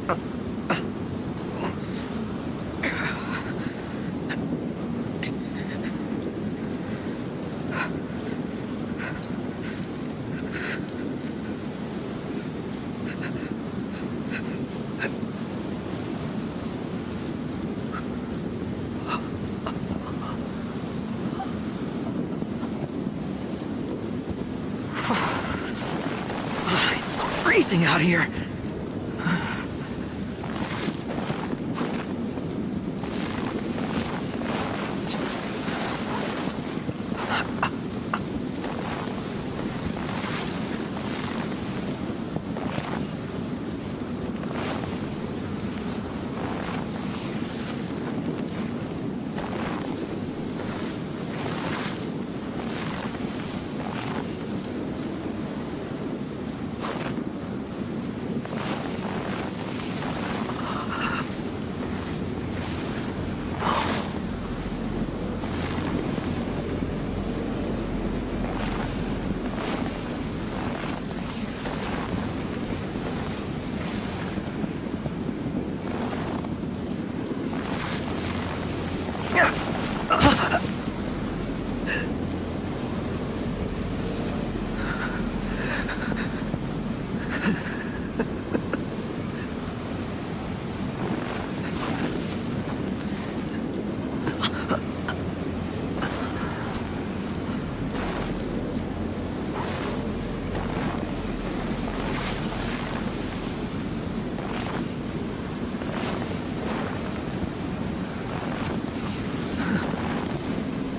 It's freezing out here.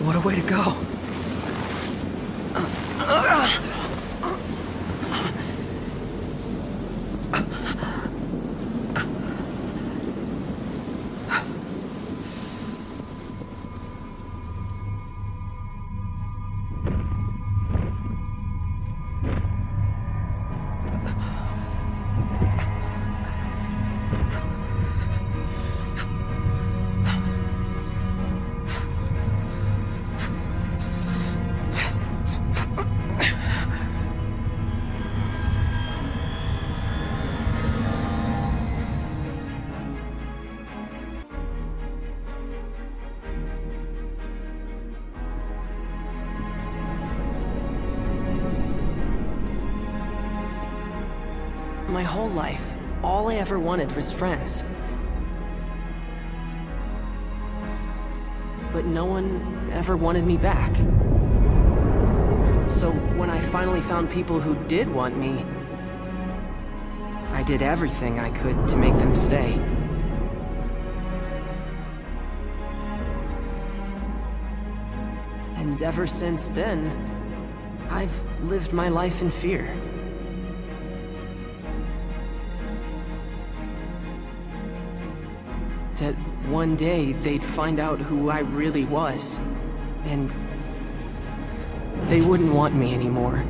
What a way to go. My whole life, all I ever wanted was friends. But no one ever wanted me back. So when I finally found people who did want me, I did everything I could to make them stay. And ever since then, I've lived my life in fear. That one day they'd find out who I really was, and they wouldn't want me anymore.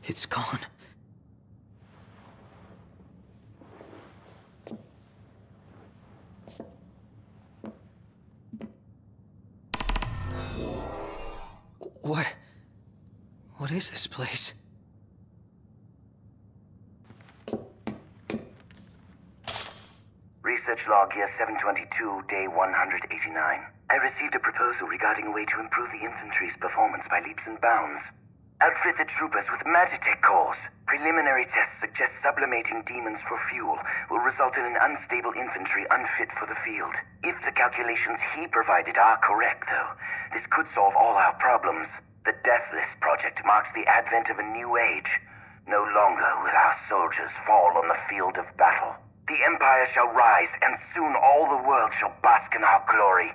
It's gone. What is this place? Research log year 722, day 189. I received a proposal regarding a way to improve the infantry's performance by leaps and bounds. Outfit the troopers with Magitech cores. Preliminary tests suggest sublimating demons for fuel will result in an unstable infantry unfit for the field. If the calculations he provided are correct, though, this could solve all our problems. The Deathless Project marks the advent of a new age. No longer will our soldiers fall on the field of battle. The Empire shall rise, and soon all the world shall bask in our glory.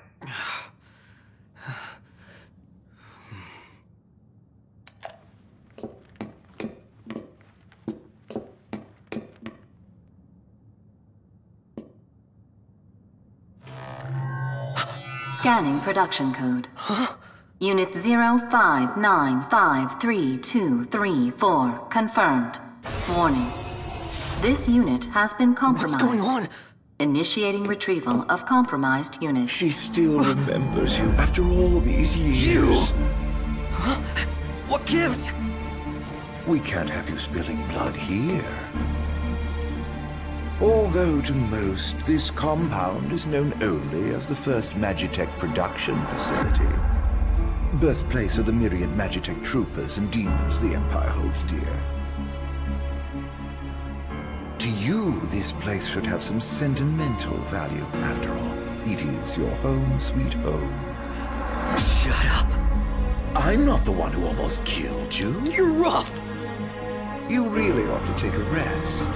Scanning production code. Unit 05953234 confirmed. Warning. This unit has been compromised. What's going on? Initiating retrieval of compromised unit. She still remembers you after all these years. You? Huh? What gives? We can't have you spilling blood here. Although to most, this compound is known only as the first Magitech production facility. Birthplace of the myriad Magitech troopers and demons the Empire holds dear. To you, this place should have some sentimental value. After all, it is your home, sweet home. Shut up. I'm not the one who almost killed you. You're up! You really ought to take a rest.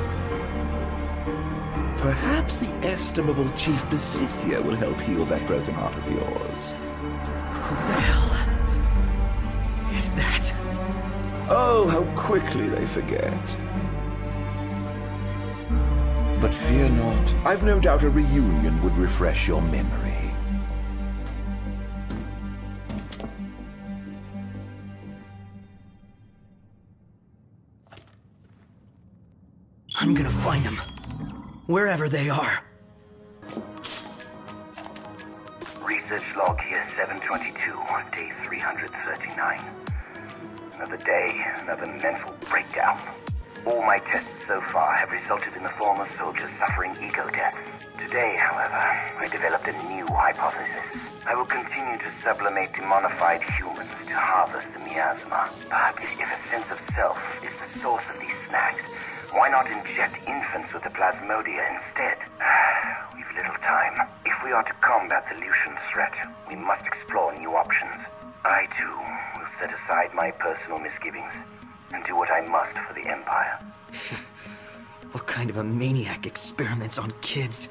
Perhaps the estimable Chief Besithia will help heal that broken heart of yours. Who the hell is that? Oh, how quickly they forget. But fear not. I've no doubt a reunion would refresh your memory. I'm gonna find them. Wherever they are. Research log here 722, day 339. Another day, another mental breakdown. All my tests so far have resulted in the former soldiers suffering ego deaths. Today, however, I developed a new hypothesis. I will continue to sublimate demonified humans to harvest the miasma. But if a sense of self is the source of these snacks, why not inject infants with the plasmodia instead? We've little time. If we are to combat the Lucian threat, we must explore new options. I, too, will set aside my personal misgivings and do what I must for the Empire. What kind of a maniac experiments on kids?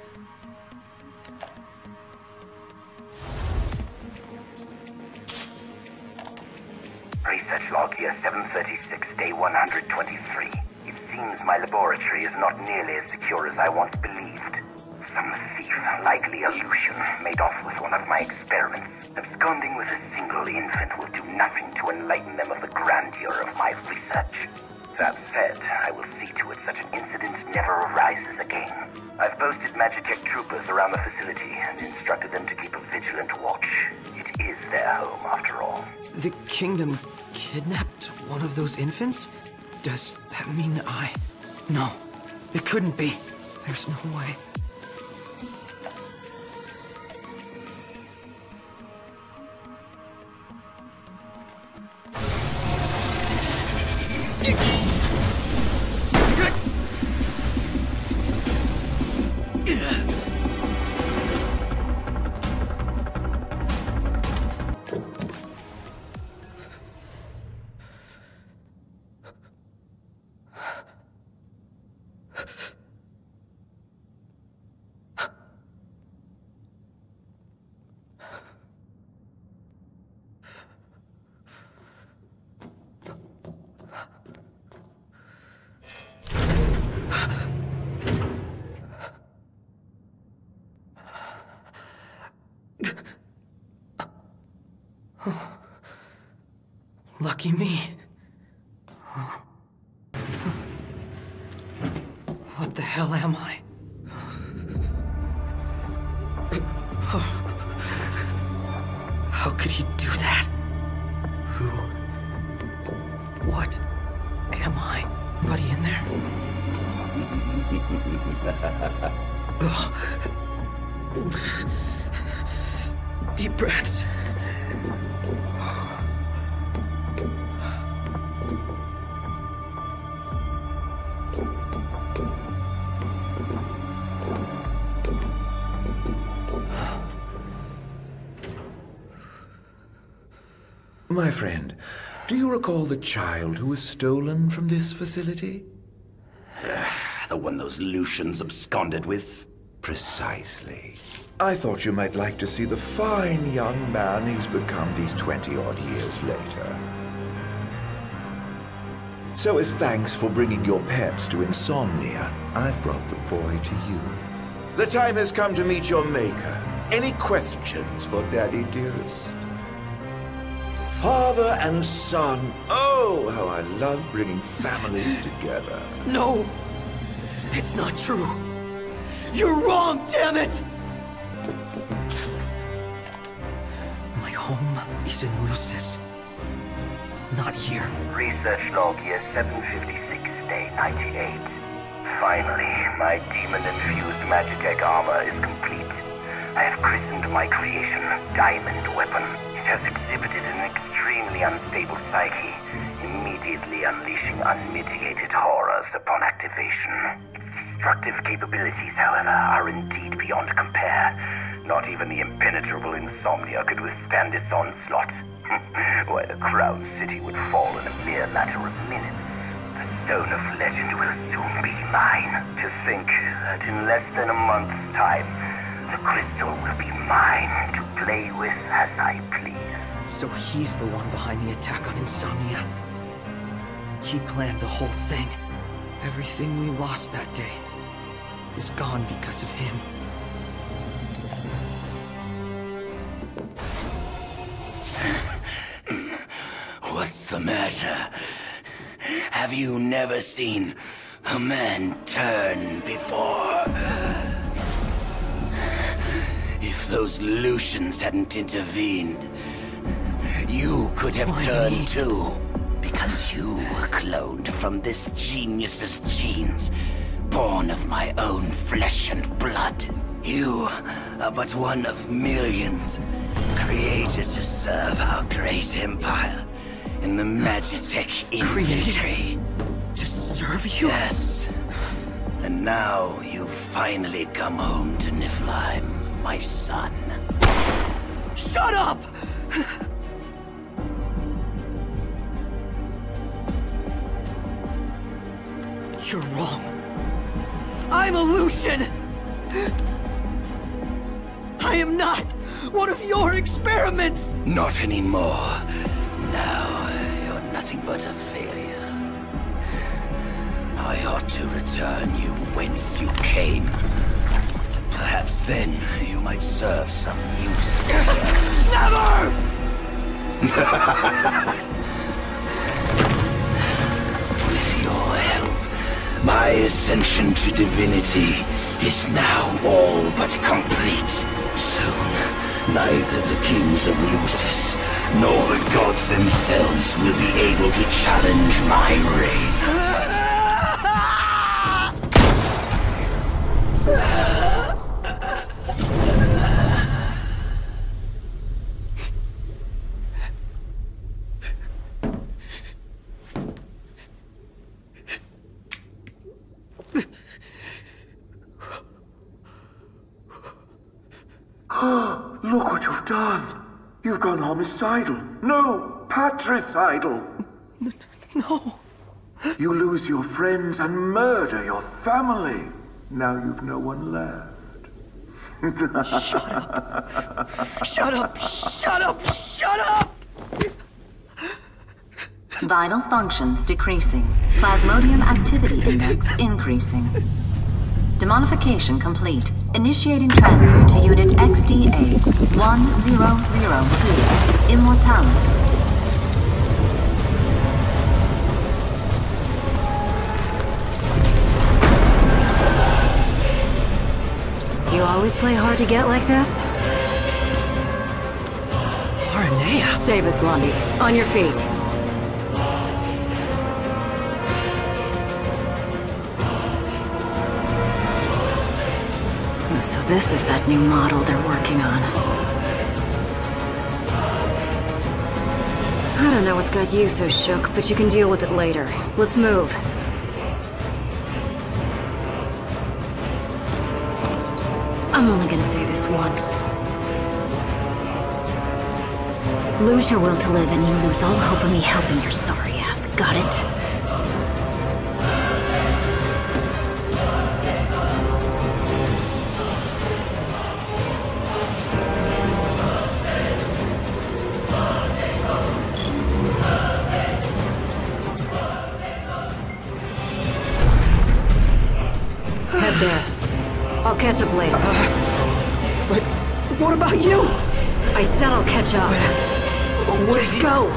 Research log here 736, day 123. It seems my laboratory is not nearly as secure as I once believed. Some thief, likely a Lucian, made off with one of my experiments. Absconding with a single infant will do nothing to enlighten them of the grandeur of my research. That said, I will see to it such an incident never arises again. I've posted Magitech troopers around the facility and instructed them to keep a vigilant watch. It is their home, after all. The kingdom kidnapped one of those infants? Does that mean No, it couldn't be. There's no way. Lucky me. What the hell am I? How could he do that? Who? What am I? Anybody in there? Deep breaths. My friend, Do you recall the child who was stolen from this facility? The one those Lucians absconded with? Precisely. I thought you might like to see the fine young man he's become these 20-odd years later. So as thanks for bringing your pets to Insomnia, I've brought the boy to you. The time has come to meet your maker. Any questions for Daddy, dearest? Father and son. Oh, how I love bringing families together. No! It's not true! You're wrong, damn it! My home is in Lucis. Not here. Research log year 756, day 98. Finally, my demon-infused Magitech armor is complete. I have christened my creation Diamond Weapon. It has exhibited an extremely unstable psyche, immediately unleashing unmitigated horrors upon activation. Its destructive capabilities, however, are indeed beyond compare. Not even the impenetrable Insomnia could withstand its onslaught. Why, the Crown City would fall in a mere matter of minutes. The Stone of Legend will soon be mine. To think that in less than a month's time, the crystal will be mine to play with as I please. So he's the one behind the attack on Insomnia. He planned the whole thing. Everything we lost that day is gone because of him. What's the matter? Have you never seen a man turn before? If those Lucians hadn't intervened, you could have turned too. Because you were cloned from this genius's genes, born of my own flesh and blood. You are but one of millions, created to serve our great empire in the Magitech infantry. To serve you? Yes. And now you've finally come home to Niflheim, my son. Shut up! You're wrong. I'm a Lucian! I am not one of your experiments! Not anymore. Now, you're nothing but a failure. I ought to return you whence you came. Perhaps then you might serve some useful purpose. Never! With your help, my ascension to divinity is now all but complete. Soon, neither the kings of Lucis nor the gods themselves will be able to challenge my reign. Look what you've done. You've gone homicidal. No, patricidal. No. You lose your friends and murder your family. Now you've no one left. Shut up. Shut up. Shut up. Shut up! Vital functions decreasing. Plasmodium activity index increasing. Demonification complete. Initiating transfer to Unit XDA 1002, Immortalis. You always play hard to get like this? Aranea. Save it, Blondie. On your feet. So this is that new model they're working on. I don't know what's got you so shook, but you can deal with it later. Let's move. I'm only gonna say this once. Lose your will to live and you lose all hope of me helping your sorry ass. Got it? Head there. I'll catch up later. But what about you? I said I'll catch up. What Just go!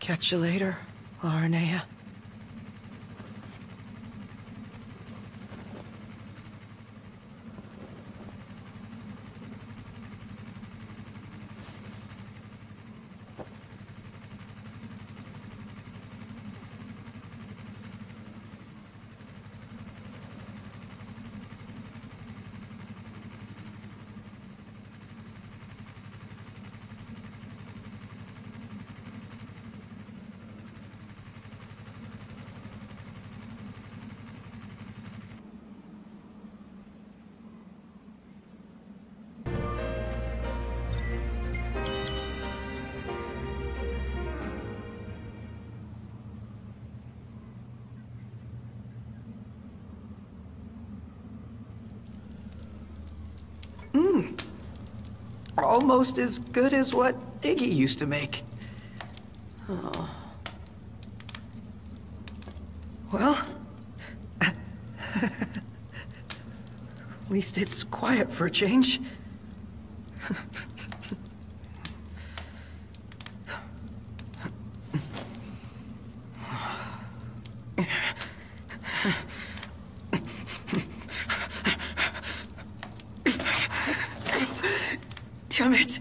Catch you later, Arnea. Almost as good as what Iggy used to make. Oh. Well, at least it's quiet for a change. Damn it!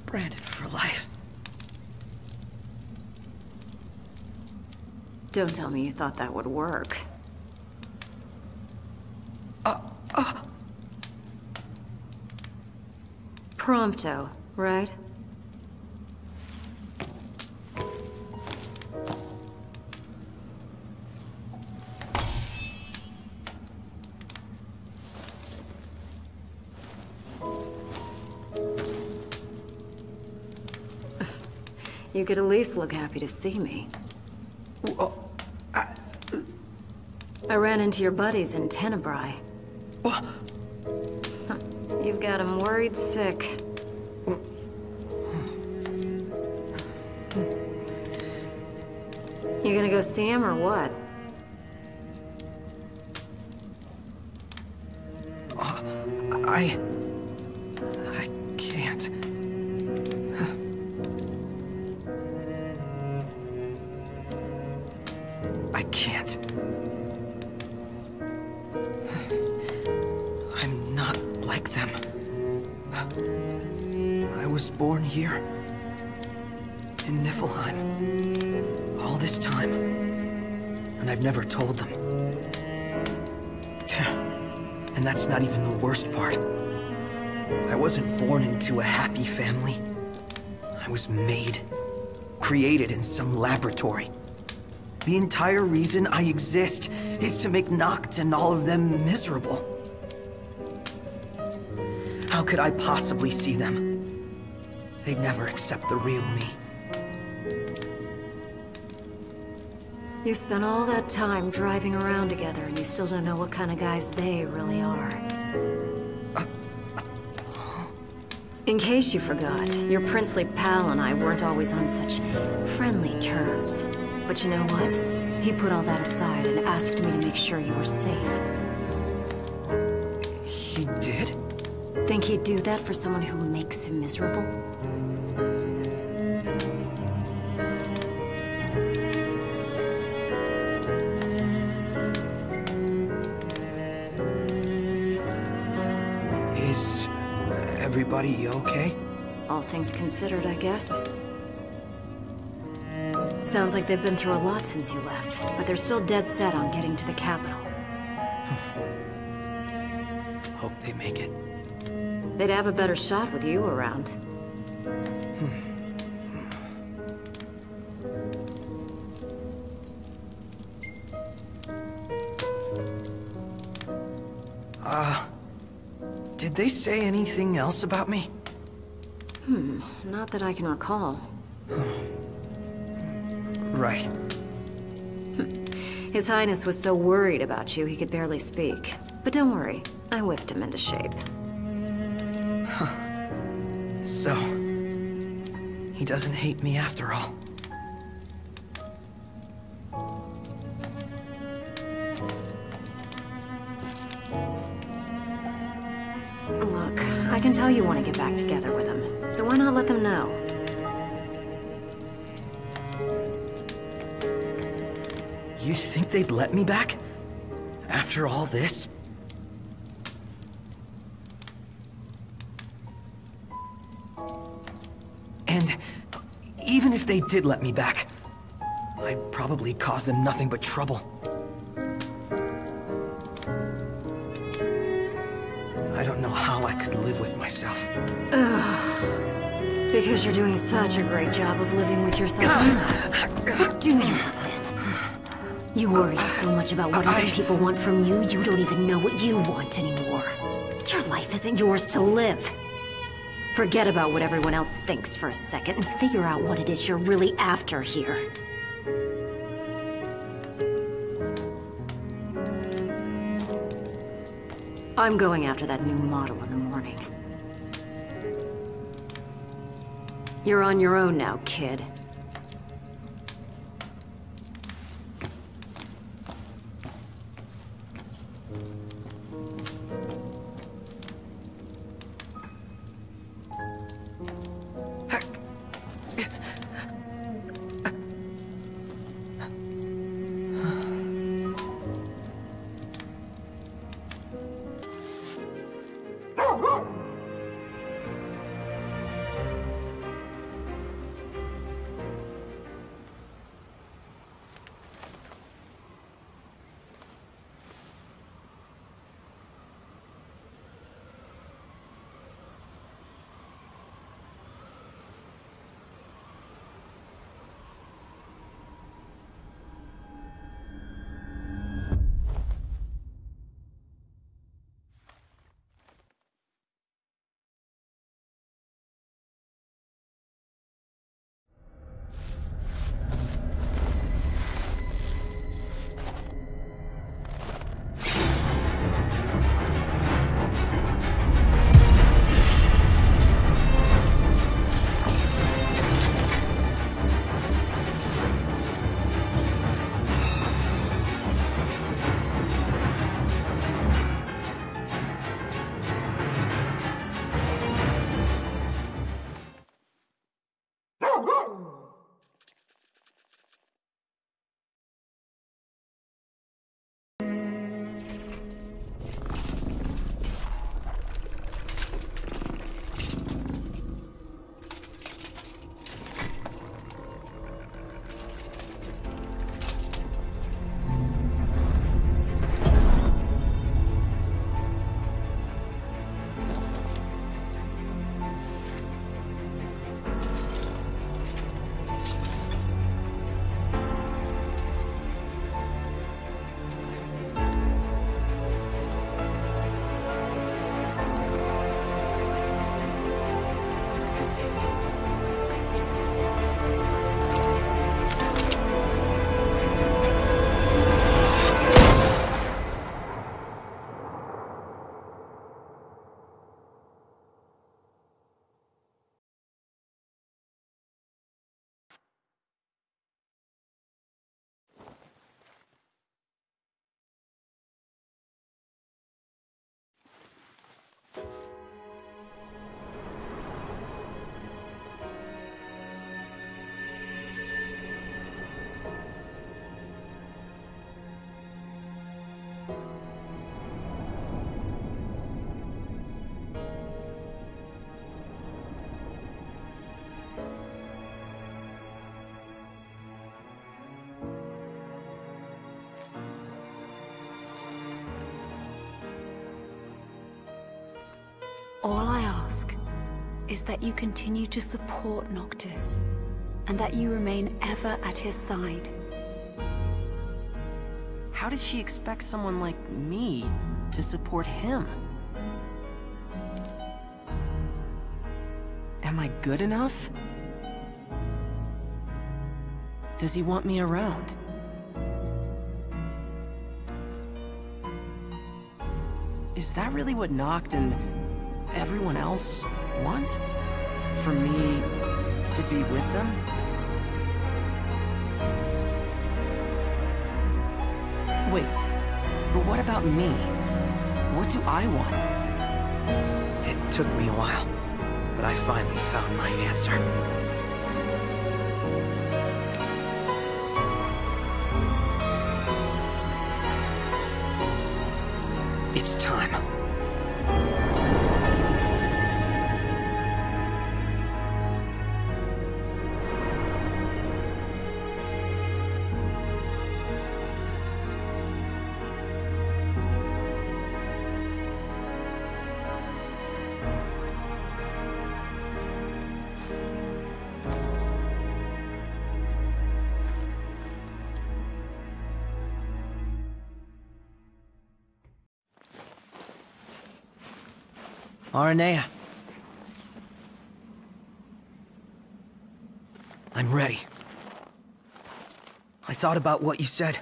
Branded for life. Don't tell me you thought that would work. Prompto, right? You could at least look happy to see me. I ran into your buddies in Tenebrae. What? You've got them worried sick. You gonna go see him or what? I can't. I can't. I'm not like them. I was born here, in Niflheim, all this time, and I've never told them. And that's not even the worst part. I wasn't born into a happy family. I was made created in some laboratory. The entire reason I exist is to make Noct and all of them miserable. How could I possibly see them? They'd never accept the real me. You spent all that time driving around together and you still don't know what kind of guys they really are. In case you forgot, your princely pal and I weren't always on such friendly terms. But you know what? He put all that aside and asked me to make sure you were safe. He did? Think he'd do that for someone who makes him miserable? Is everybody okay? All things considered, I guess. Sounds like they've been through a lot since you left, but they're still dead set on getting to the capital. Hope they make it. They'd have a better shot with you around. Did they say anything else about me? Not that I can recall. Right. His Highness was so worried about you he could barely speak. But don't worry, I whipped him into shape. So, he doesn't hate me after all. Look, I can tell you want to get back together with him, so why not let them know? You think they'd let me back? After all this? And even if they did let me back, I'd probably cause them nothing but trouble. I don't know how I could live with myself. Because you're doing such a great job of living with yourself. What do you want then? You worry so much about what other people want from you, you don't even know what you want anymore. Your life isn't yours to live. Forget about what everyone else thinks for a second and figure out what it is you're really after here. I'm going after that new model in the morning. You're on your own now, kid. All I ask is that you continue to support Noctis, and that you remain ever at his side. How does she expect someone like me to support him? Am I good enough? Does he want me around? Is that really what Noct and everyone else want? For me to be with them? Wait, but what about me? What do I want? It took me a while, but I finally found my answer. It's time. Aranea. I'm ready. I thought about what you said,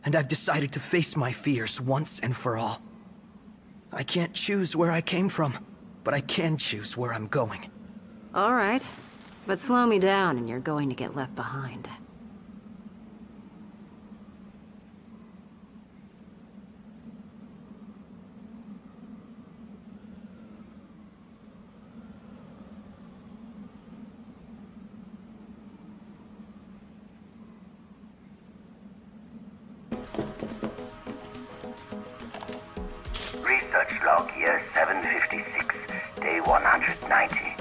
and I've decided to face my fears once and for all. I can't choose where I came from, but I can choose where I'm going. All right, but slow me down and you're going to get left behind. Research log year 756, day 190.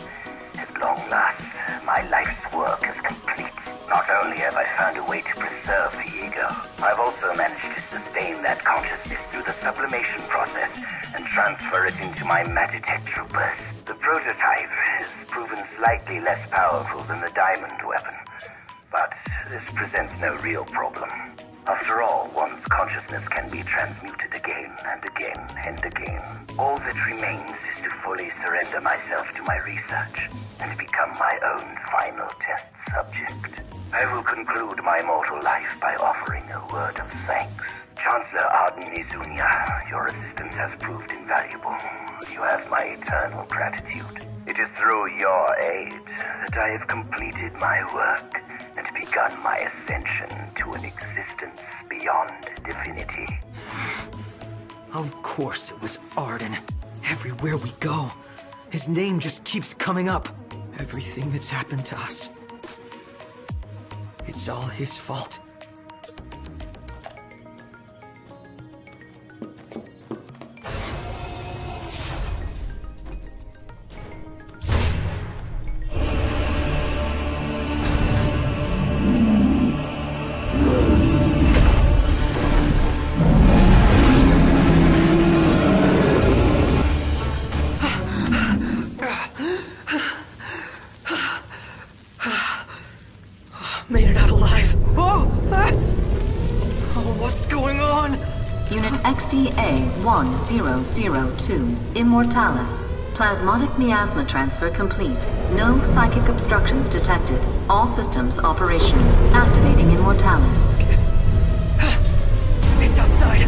At long last, my life's work is complete. Not only have I found a way to preserve the ego, I've also managed to sustain that consciousness through the sublimation process and transfer it into my Magitech troopers. The prototype has proven slightly less powerful than the diamond weapon, but this presents no real problem. After all, one's consciousness can be transmuted again and again and again. All that remains is to fully surrender myself to my research and become my own final test subject. I will conclude my mortal life by offering a word of thanks. Chancellor Arden Izunia, your assistance has proved invaluable. You have my eternal gratitude. It is through your aid that I have completed my work and begun my ascension to an existence beyond divinity. Of course it was Arden. Everywhere we go, his name just keeps coming up. Everything that's happened to us, it's all his fault. Made it out alive. Oh! Oh, what's going on? Unit XDA-1002, Immortalis. Plasmodic miasma transfer complete. No psychic obstructions detected. All systems operational. Activating Immortalis. It's outside.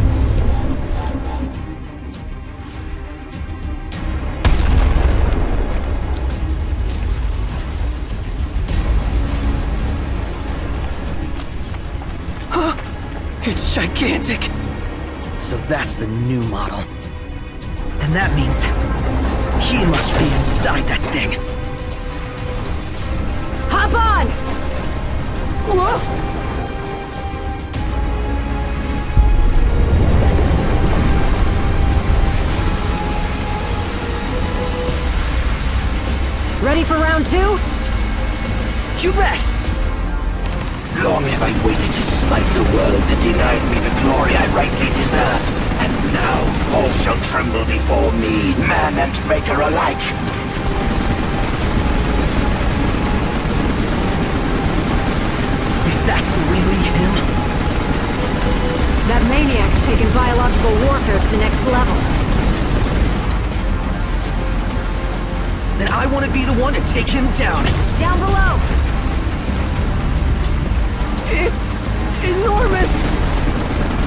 It's gigantic! So that's the new model. And that means he must be inside that thing. Hop on! Whoa! Ready for round two? You bet! Long have I waited to smite the world that denied me the glory I rightly deserve. And now, all shall tremble before me, man and maker alike. If that's really him... That maniac's taken biological warfare to the next level. then I want to be the one to take him down. Down below! It's enormous!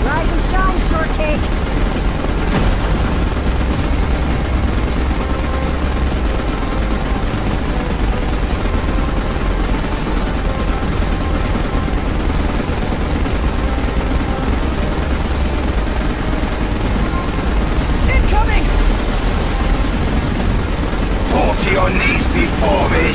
Rise and shine, shortcake! Fall to your knees before me!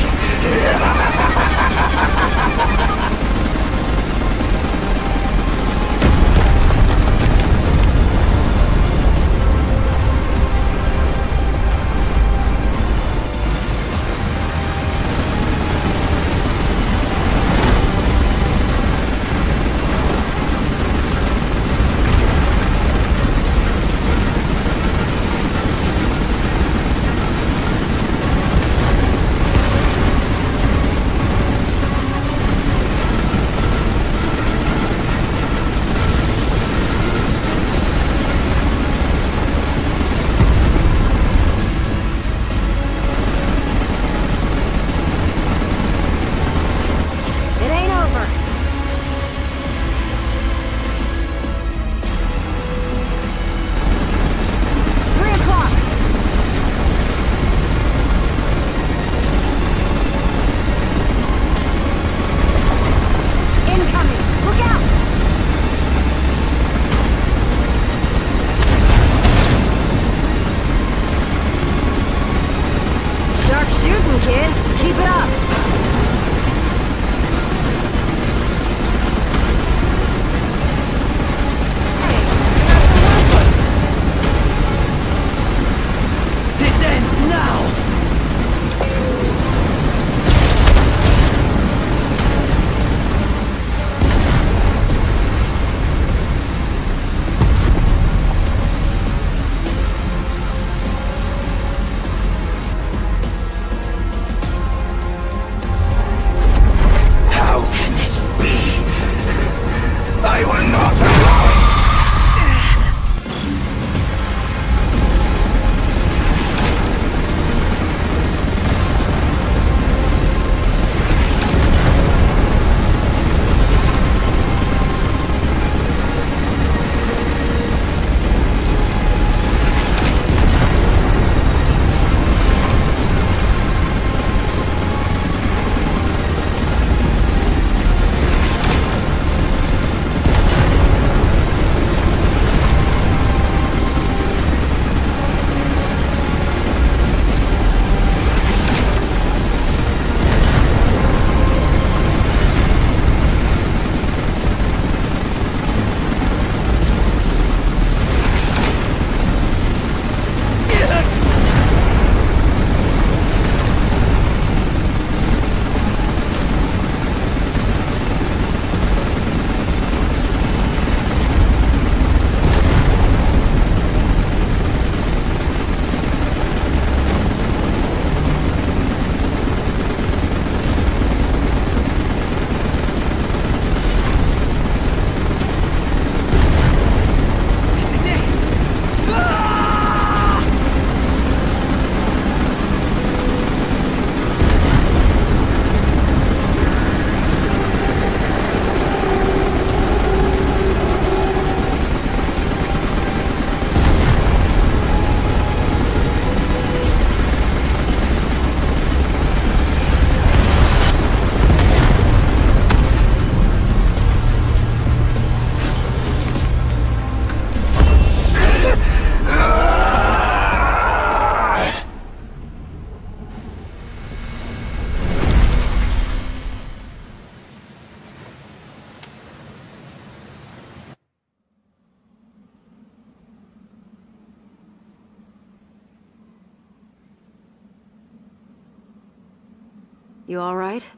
You all right?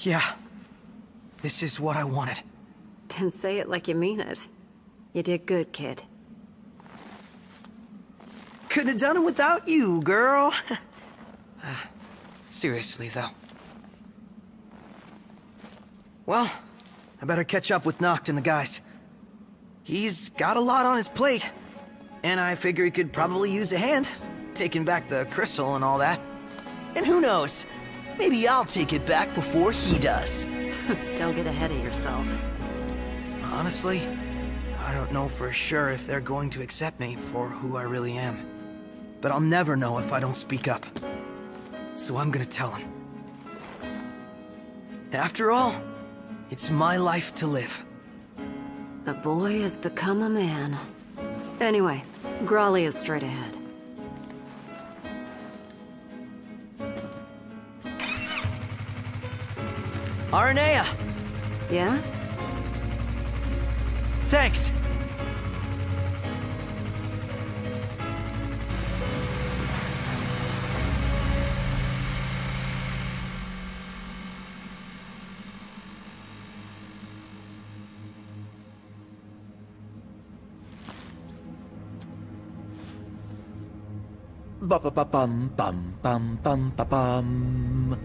Yeah. This is what I wanted. Then say it like you mean it. You did good, kid. Couldn't have done it without you, girl. Seriously, though. Well, I better catch up with Noct and the guys. He's got a lot on his plate, and I figure he could probably use a hand, taking back the crystal and all that. And who knows, maybe I'll take it back before he does. Don't get ahead of yourself. Honestly, I don't know for sure if they're going to accept me for who I really am. But I'll never know if I don't speak up. So I'm gonna tell them. After all, it's my life to live. The boy has become a man. Anyway, Grolly is straight ahead. Aranea! Yeah? Thanks! Ba-ba-ba-bum-bum-bum-bum-ba-bum.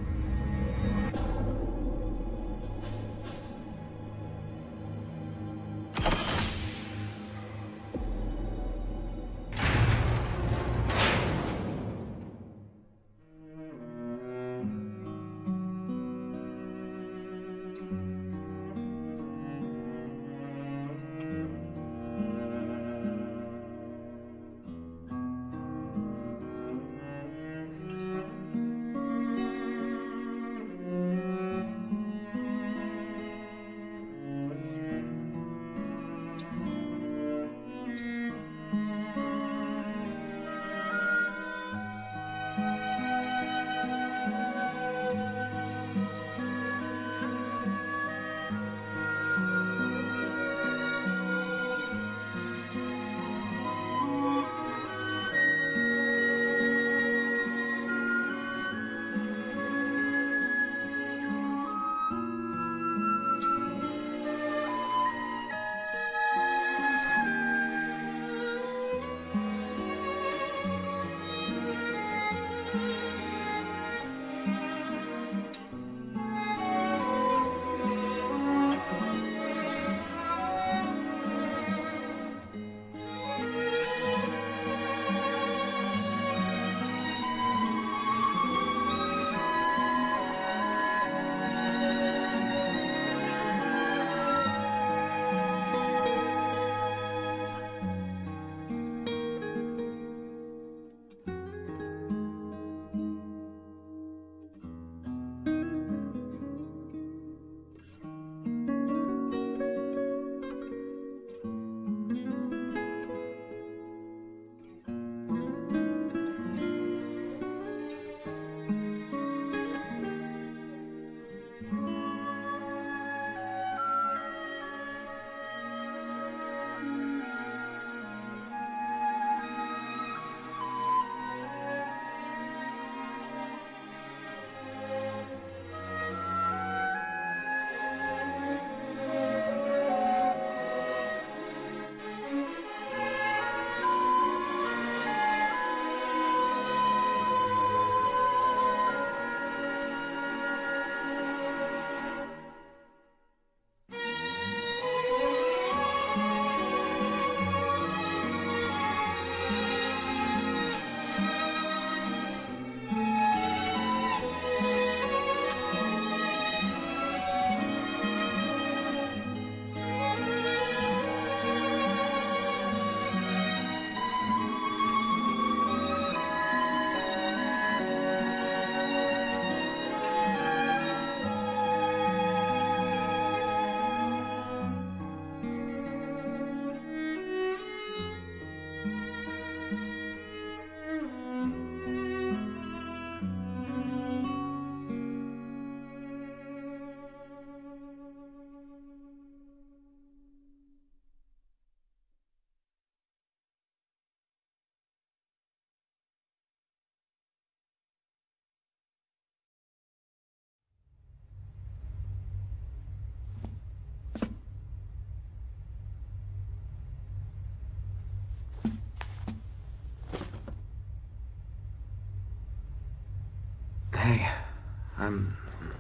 I'm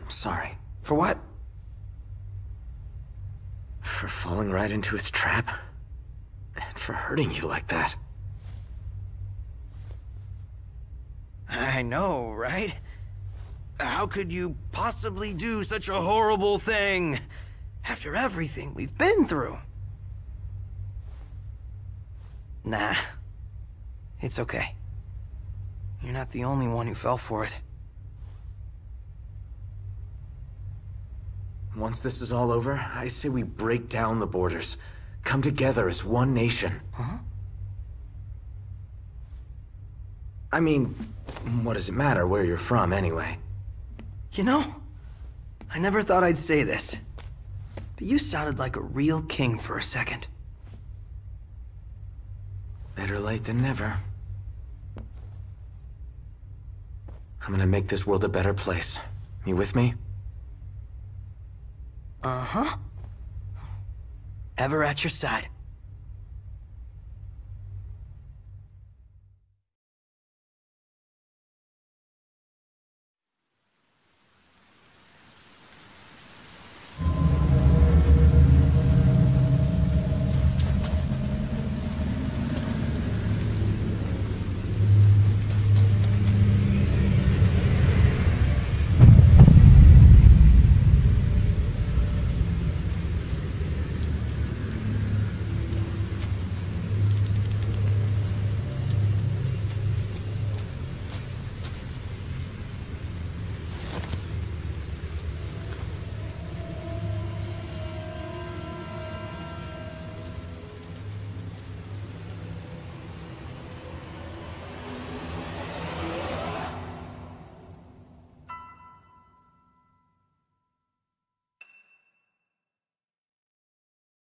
sorry. For what? For falling right into his trap. And for hurting you like that. I know, right? How could you possibly do such a horrible thing after everything we've been through? Nah. It's okay. You're not the only one who fell for it. Once this is all over, I say we break down the borders. Come together as one nation. Huh? I mean, what does it matter where you're from, anyway? You know, I never thought I'd say this, but you sounded like a real king for a second. Better late than never. I'm gonna make this world a better place. You with me? Uh-huh. Ever at your side.